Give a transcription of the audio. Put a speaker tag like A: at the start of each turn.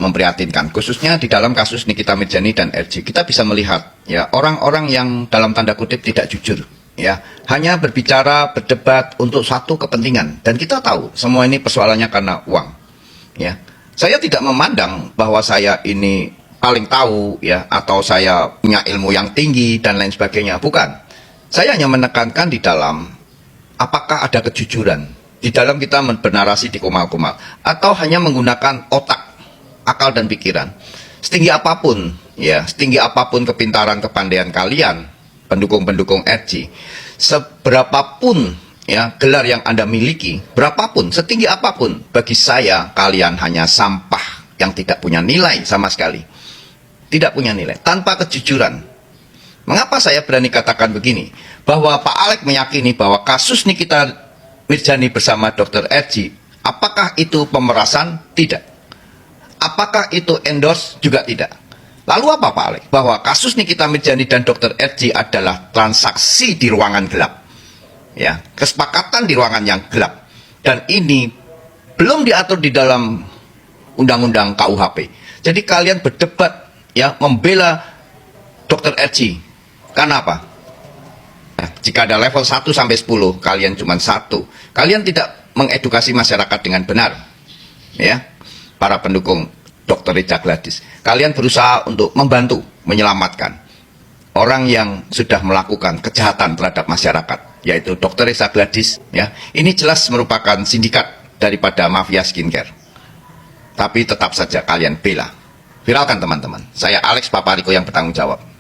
A: memprihatinkan, khususnya di dalam kasus Nikita Mirzani dan RJ. Kita bisa melihat ya orang-orang yang dalam tanda kutip tidak jujur, ya hanya berbicara, berdebat untuk satu kepentingan, dan kita tahu semua ini persoalannya karena uang. Ya, saya tidak memandang bahwa saya ini paling tahu ya, atau saya punya ilmu yang tinggi dan lain sebagainya, bukan. Saya hanya menekankan di dalam apakah ada kejujuran di dalam kita bernarasi di kumal-kumal, atau hanya menggunakan otak, akal dan pikiran. Setinggi apapun ya, setinggi apapun kepintaran kepandaian kalian pendukung-pendukung RJ, seberapapun ya gelar yang Anda miliki, berapapun, setinggi apapun, bagi saya kalian hanya sampah yang tidak punya nilai sama sekali. Tidak punya nilai, tanpa kejujuran. Mengapa saya berani katakan begini? Bahwa Pak Alex meyakini bahwa kasus Nikita Mirzani bersama Dr. RJ, apakah itu pemerasan? Tidak. Apakah itu endorse? Juga tidak. Lalu apa Pak Alex? Bahwa kasus Nikita Mirzani dan Dr. RJ adalah transaksi di ruangan gelap. Ya, kesepakatan di ruangan yang gelap. Dan ini belum diatur di dalam undang-undang KUHP. Jadi kalian berdebat ya, membela Dr. RJ. Karena apa? Nah, jika ada level 1 sampai 10, kalian cuma 1. Kalian tidak mengedukasi masyarakat dengan benar. Ya, para pendukung Dr. Reza Gladys. Kalian berusaha untuk membantu, menyelamatkan orang yang sudah melakukan kejahatan terhadap masyarakat, yaitu Dr. Reza Gladys. Ya, ini jelas merupakan sindikat daripada mafia skincare. Tapi tetap saja kalian bela. Viralkan teman-teman. Saya Alex Papariko yang bertanggung jawab.